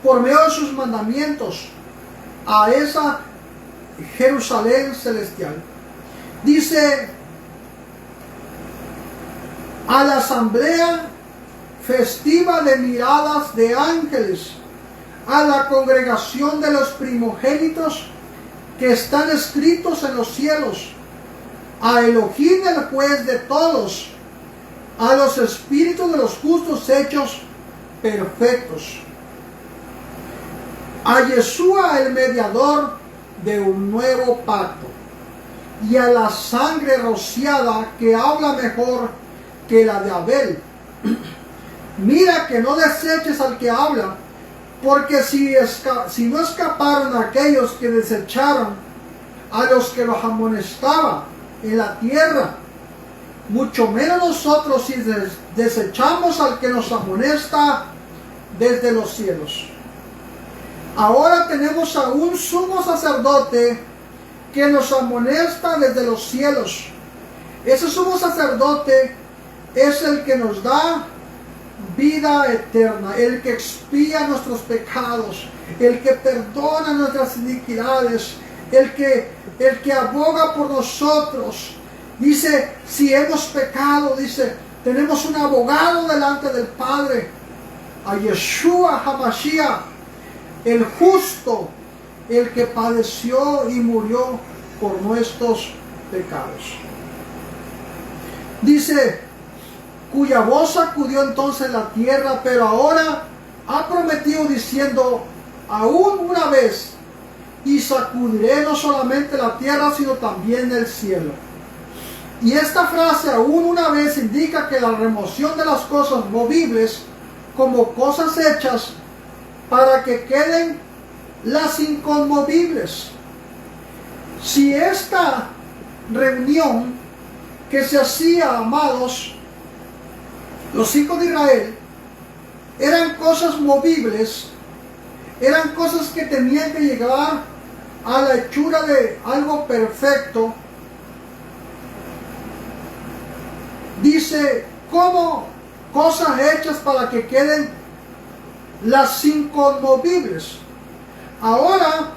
por medio de sus mandamientos, a esa Jerusalén celestial. Dice, a la asamblea festiva de miradas de ángeles, a la congregación de los primogénitos que están escritos en los cielos, a Elohim el juez de todos, a los espíritus de los justos hechos perfectos, a Yeshua el mediador de un nuevo pacto, y a la sangre rociada que habla mejor que la de Abel. Mira que no deseches al que habla, porque si no escaparon aquellos que desecharon a los que los amonestaba en la tierra, mucho menos nosotros si desechamos al que nos amonesta desde los cielos. Ahora tenemos a un sumo sacerdote que nos amonesta desde los cielos. Ese sumo sacerdote es el que nos da vida eterna, el que expía nuestros pecados, el que perdona nuestras iniquidades, el que aboga por nosotros. Dice, si hemos pecado, dice, tenemos un abogado delante del Padre, a Yeshua HaMashiach, el justo, el que padeció y murió por nuestros pecados. Dice, cuya voz sacudió entonces la tierra, pero ahora ha prometido diciendo, aún una vez, y sacudiré no solamente la tierra, sino también el cielo. Y esta frase, aún una vez, indica que la remoción de las cosas movibles como cosas hechas para que queden las inconmovibles. Si esta reunión que se hacía, amados, los hijos de Israel, eran cosas movibles, eran cosas que tenían que llegar a la hechura de algo perfecto, dice, como cosas hechas para que queden las inconmovibles. Ahora,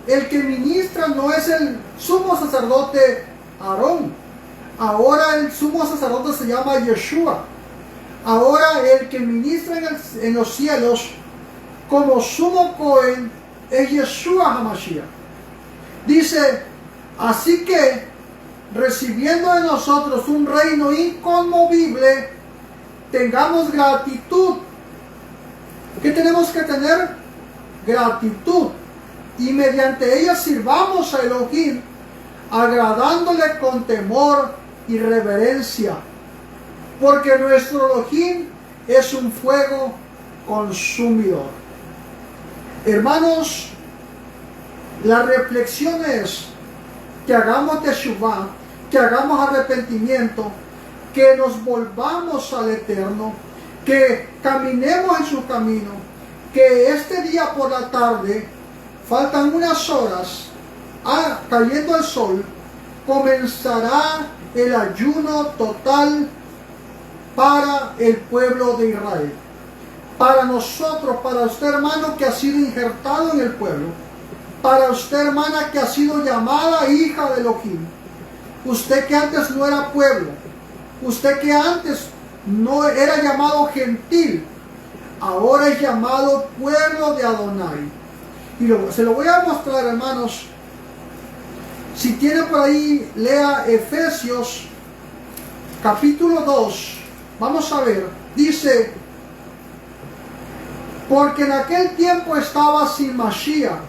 el que ministra no es el sumo sacerdote Aarón. Ahora el sumo sacerdote se llama Yeshua. Ahora el que ministra en los cielos como sumo Cohen es Yeshua HaMashiach. Dice, así que recibiendo de nosotros un reino inconmovible, tengamos gratitud. ¿Qué tenemos que tener? Gratitud. Y mediante ella sirvamos a Elohim, agradándole con temor y reverencia. Porque nuestro Elohim es un fuego consumidor. Hermanos, la reflexión es que hagamos teshuvah, que hagamos arrepentimiento, que nos volvamos al Eterno, que caminemos en su camino, que este día por la tarde, faltan unas horas, cayendo el sol, comenzará el ayuno total para el pueblo de Israel. Para nosotros, para usted hermano que ha sido injertado en el pueblo, para usted hermana que ha sido llamada hija de Elohim, usted que antes no era pueblo, usted que antes no era llamado gentil, ahora es llamado pueblo de Adonai. Y se lo voy a mostrar, hermanos. Si tiene por ahí, lea Efesios capítulo 2. Vamos a ver. Dice, porque en aquel tiempo estaba sin Mashiach,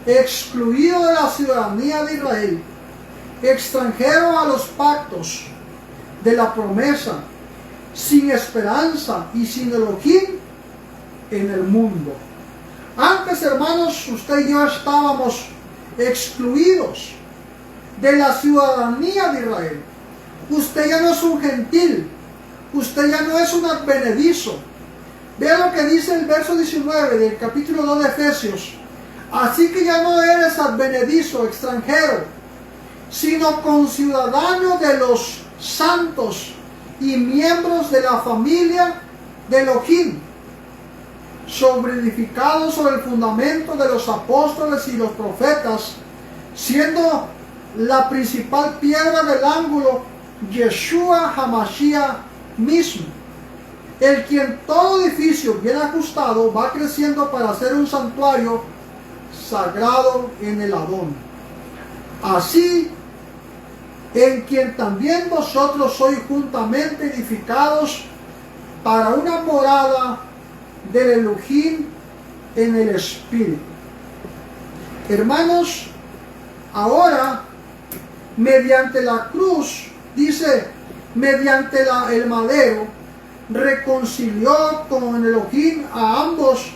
excluido de la ciudadanía de Israel, extranjero a los pactos de la promesa, sin esperanza y sin Elohim en el mundo. Antes, hermanos, usted y yo estábamos excluidos de la ciudadanía de Israel. Usted ya no es un gentil, usted ya no es un advenedizo. Vea lo que dice el verso 19 del capítulo 2 de Efesios. Así que ya no eres advenedizo, extranjero, sino conciudadano de los santos y miembros de la familia de Elohim, edificado sobre el fundamento de los apóstoles y los profetas, siendo la principal piedra del ángulo Yeshua HaMashiach mismo, el quien todo edificio bien ajustado va creciendo para ser un santuario sagrado en el Adón. Así, en quien también vosotros sois juntamente edificados para una morada del Elohim en el Espíritu. Hermanos, ahora, mediante la cruz, dice, mediante el madero, reconcilió con Elohim a ambos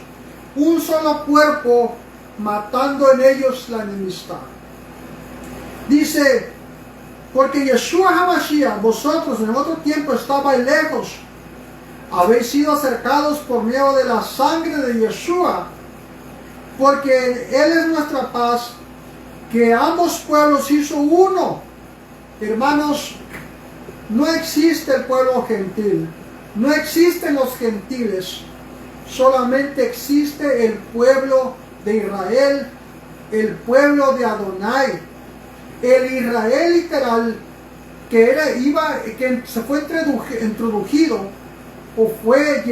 un solo cuerpo, matando en ellos la enemistad. Dice, Porque Yeshua HaMashiach, vosotros en otro tiempo estabais lejos, habéis sido acercados por medio de la sangre de Yeshua, porque Él es nuestra paz, que ambos pueblos hizo uno. Hermanos, no existe el pueblo gentil, no existen los gentiles, solamente existe el pueblo de Israel, el pueblo de Adonai, el Israel literal que se fue introducido o fue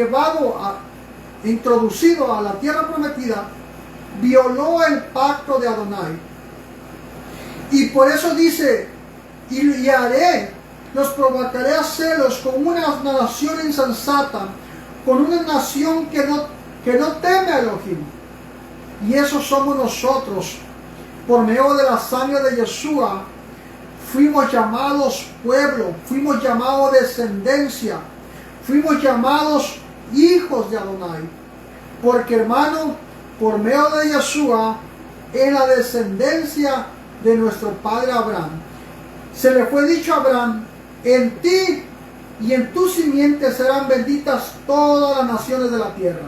introducido a la tierra prometida, violó el pacto de Adonai. Y por eso dice, y haré, los provocaré a celos con una nación insensata, con una nación que no teme a Elohim. Y eso somos nosotros. Por medio de la sangre de Yeshua, fuimos llamados pueblo, fuimos llamados descendencia, fuimos llamados hijos de Adonai. Porque, hermano, por medio de Yeshua, en la descendencia de nuestro padre Abraham, se le fue dicho a Abraham, en ti y en tu simiente serán benditas todas las naciones de la tierra.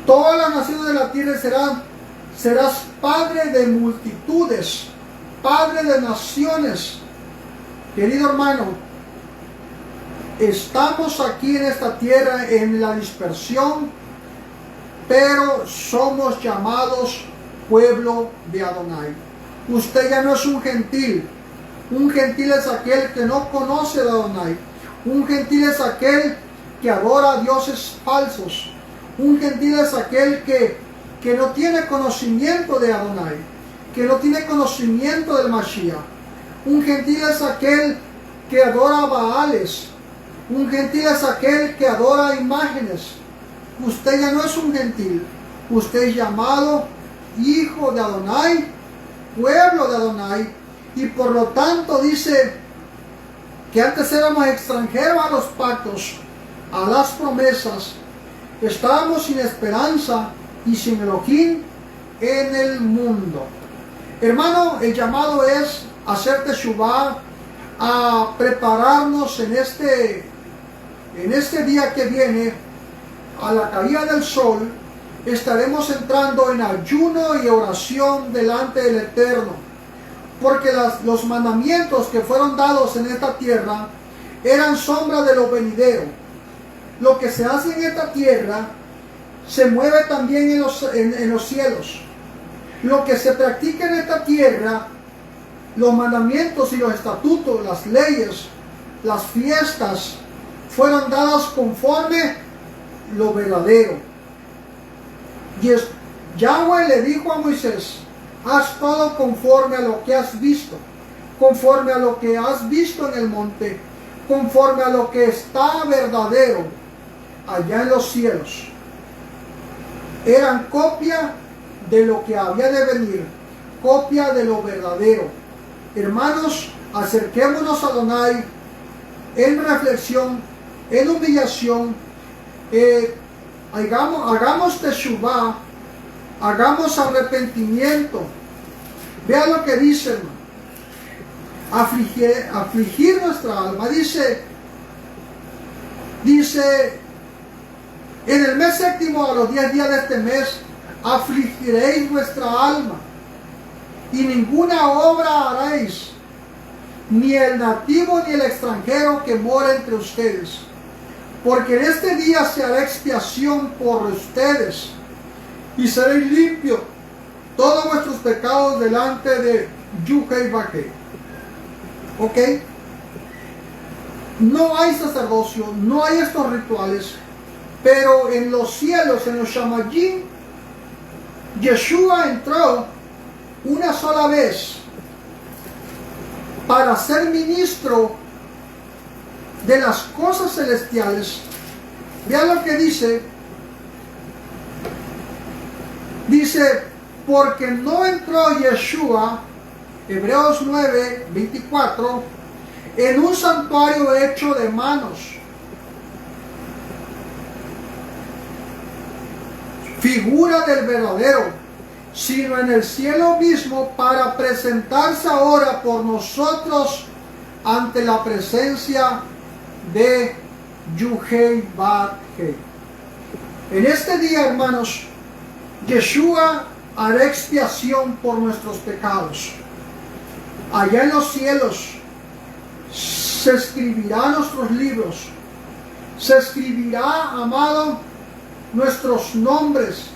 Todas las naciones de la tierra serás padre de multitudes, padre de naciones. Querido hermano, estamos aquí en esta tierra en la dispersión, pero somos llamados pueblo de Adonai. Usted ya no es un gentil. Un gentil es aquel que no conoce a Adonai. Un gentil es aquel que adora a dioses falsos. Un gentil es aquel que no tiene conocimiento de Adonai, que no tiene conocimiento del Mashiach. Un gentil es aquel que adora a Baales. Un gentil es aquel que adora imágenes. Usted ya no es un gentil. Usted es llamado hijo de Adonai, pueblo de Adonai, y por lo tanto dice que antes éramos extranjeros a los pactos, a las promesas, estábamos sin esperanza y sin Elohim en el mundo. Hermano, el llamado es hacer teshuvah, a prepararnos en este día que viene, a la caída del sol. Estaremos entrando en ayuno y oración delante del Eterno, porque los mandamientos que fueron dados en esta tierra eran sombra de lo venidero. Lo que se hace en esta tierra se mueve también en los cielos. Lo que se practica en esta tierra, los mandamientos y los estatutos, las leyes, las fiestas, fueron dadas conforme lo verdadero. Y Yahweh le dijo a Moisés, haz todo conforme a lo que has visto, conforme a lo que has visto en el monte, conforme a lo que está verdadero allá en los cielos. Eran copia de lo que había de venir, copia de lo verdadero. Hermanos, acerquémonos a Adonai en reflexión, en humillación, hagamos teshuvah, hagamos arrepentimiento. Vea lo que dice, hermano. Afligir nuestra alma. Dice, en el mes séptimo, a los 10 días de este mes, afligiréis vuestra alma, y ninguna obra haréis, ni el nativo ni el extranjero que mora entre ustedes. Porque en este día se hará expiación por ustedes, y seréis limpios todos vuestros pecados delante de Yuhei Bajei. ¿Ok? No hay sacerdocio, no hay estos rituales, pero en los cielos, en los Shamayim, Yeshua entró una sola vez para ser ministro de las cosas celestiales. Vean lo que dice. Dice, porque no entró Yeshua, Hebreos 9, 24, en un santuario hecho de manos, figura del verdadero, sino en el cielo mismo, para presentarse ahora por nosotros ante la presencia de Yuhei Bat-Hei. En este día, hermanos, Yeshua hará expiación por nuestros pecados. Allá en los cielos se escribirán nuestros libros. Se escribirá, amado, nuestros nombres.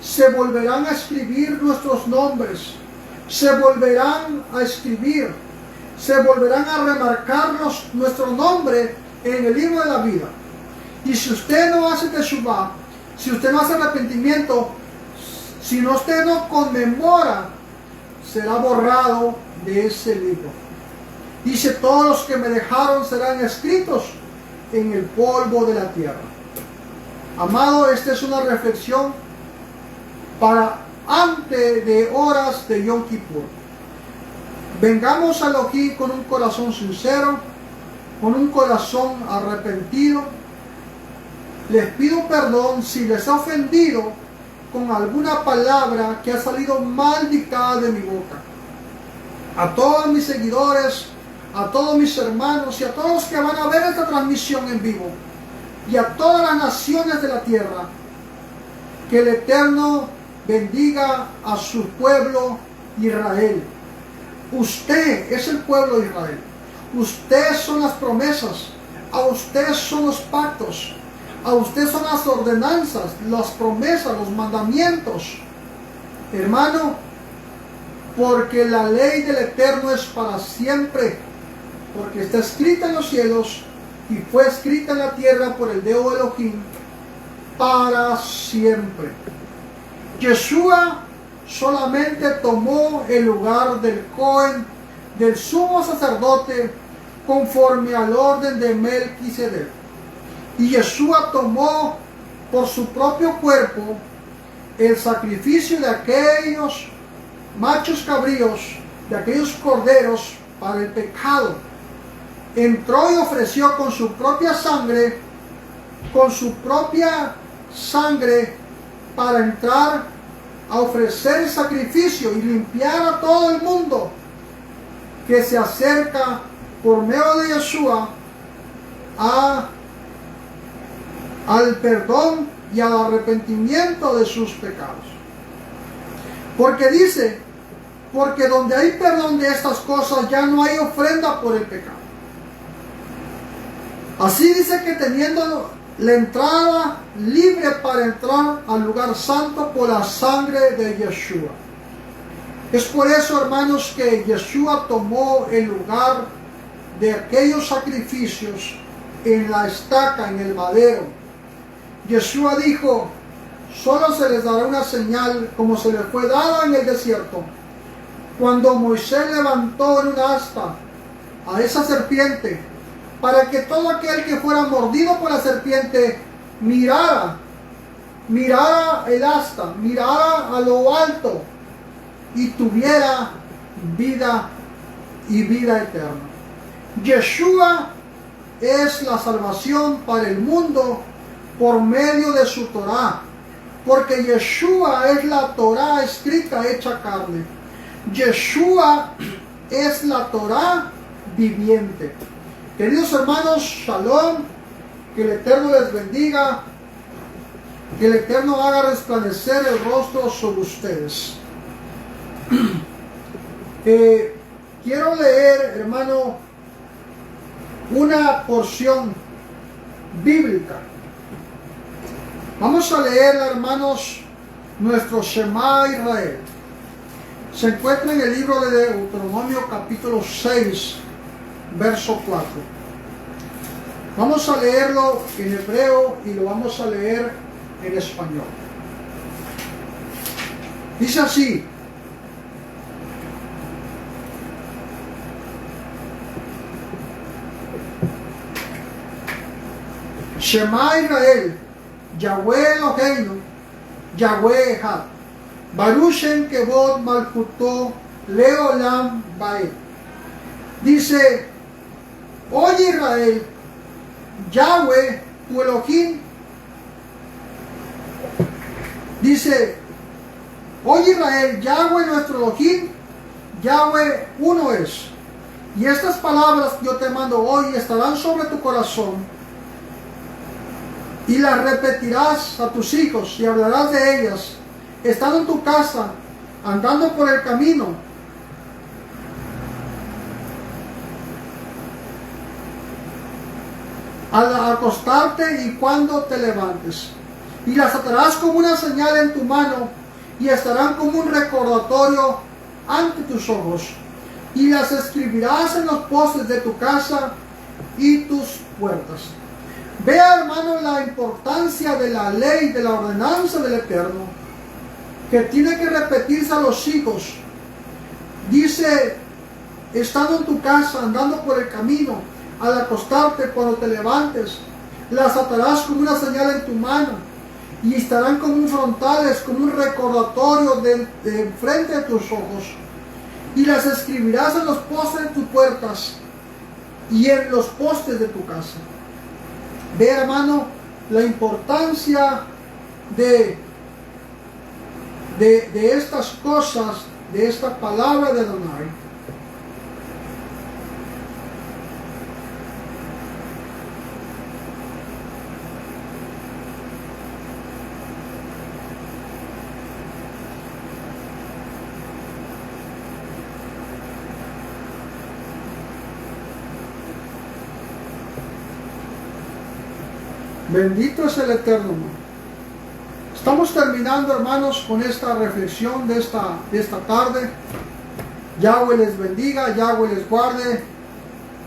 Se volverán a escribir nuestros nombres. Se volverán a escribir. Se volverán a remarcar nuestro nombre en el libro de la vida. Y si usted no hace teshuvah, si usted no hace arrepentimiento, si usted no conmemora, será borrado de ese libro. Dice, todos los que me dejaron serán escritos en el polvo de la tierra. Amado, esta es una reflexión para antes de horas de Yom Kippur. Vengamos a Elohim con un corazón sincero, con un corazón arrepentido. Les pido perdón si les he ofendido con alguna palabra que ha salido mal dictada de mi boca. A todos mis seguidores, a todos mis hermanos y a todos los que van a ver esta transmisión en vivo, y a todas las naciones de la tierra, que el Eterno bendiga a su pueblo Israel. Usted es el pueblo de Israel. Ustedes son las promesas. A ustedes son los pactos. A ustedes son las ordenanzas, las promesas, los mandamientos. Hermano, porque la ley del Eterno es para siempre. Porque está escrita en los cielos y fue escrita en la tierra por el dedo de Elohim para siempre. Yeshua solamente tomó el lugar del Cohen, del sumo sacerdote, conforme al orden de Melquisedec. Y Yeshua tomó por su propio cuerpo el sacrificio de aquellos machos cabríos, de aquellos corderos para el pecado. Entró y ofreció con su propia sangre para entrar a ofrecer el sacrificio y limpiar a todo el mundo que se acerca por medio de Yeshua al perdón y al arrepentimiento de sus pecados. Porque dice, porque donde hay perdón de estas cosas ya no hay ofrenda por el pecado. Así dice que teniendo la entrada libre para entrar al lugar santo por la sangre de Yeshua. Es por eso, hermanos, que Yeshua tomó el lugar de aquellos sacrificios en la estaca, en el madero. Yeshua dijo, solo se les dará una señal como se les fue dada en el desierto, cuando Moisés levantó en un asta a esa serpiente, para que todo aquel que fuera mordido por la serpiente mirara el asta, mirara a lo alto y tuviera vida y vida eterna. Yeshua es la salvación para el mundo por medio de su Torah, porque Yeshua es la Torah escrita hecha carne. Yeshua es la Torah viviente. Queridos hermanos, shalom, que el Eterno les bendiga, que el Eterno haga resplandecer el rostro sobre ustedes. Quiero leer, hermano, una porción bíblica. Vamos a leer, hermanos, nuestro Shema Israel. Se encuentra en el libro de Deuteronomio capítulo 6, verso 4. Vamos a leerlo en hebreo y lo vamos a leer en español. Dice así: Shema Israel, Yahweh Eloheinu, Yahweh Echad, Baruch Shem Kevod Malchuto Leolam Baed. Dice, oye Israel, Yahweh tu Elohim. Dice, oye Israel, Yahweh nuestro Elohim, Yahweh uno es. Y estas palabras que yo te mando hoy estarán sobre tu corazón, y las repetirás a tus hijos y hablarás de ellas, estando en tu casa, andando por el camino, al acostarte y cuando te levantes. Y las atarás como una señal en tu mano, y estarán como un recordatorio ante tus ojos. Y las escribirás en los postes de tu casa y tus puertas. Vea, hermano, la importancia de la ley, de la ordenanza del Eterno, que tiene que repetirse a los hijos. Dice, estando en tu casa, andando por el camino, al acostarte, cuando te levantes, las atarás como una señal en tu mano, y estarán como un frontales, como un recordatorio de frente de tus ojos, y las escribirás en los postes de tus puertas y en los postes de tu casa. Ve, hermano, la importancia de estas cosas, de esta palabra de Adonai. Bendito es el Eterno. Estamos terminando, hermanos, con esta reflexión de esta tarde. Yahweh les bendiga, Yahweh les guarde,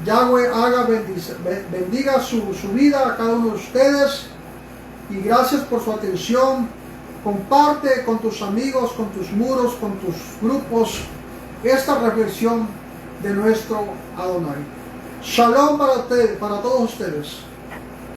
Yahweh bendiga su vida a cada uno de ustedes. Y gracias por su atención. Comparte con tus amigos, con tus muros, con tus grupos, esta reflexión de nuestro Adonai. Shalom para todos ustedes.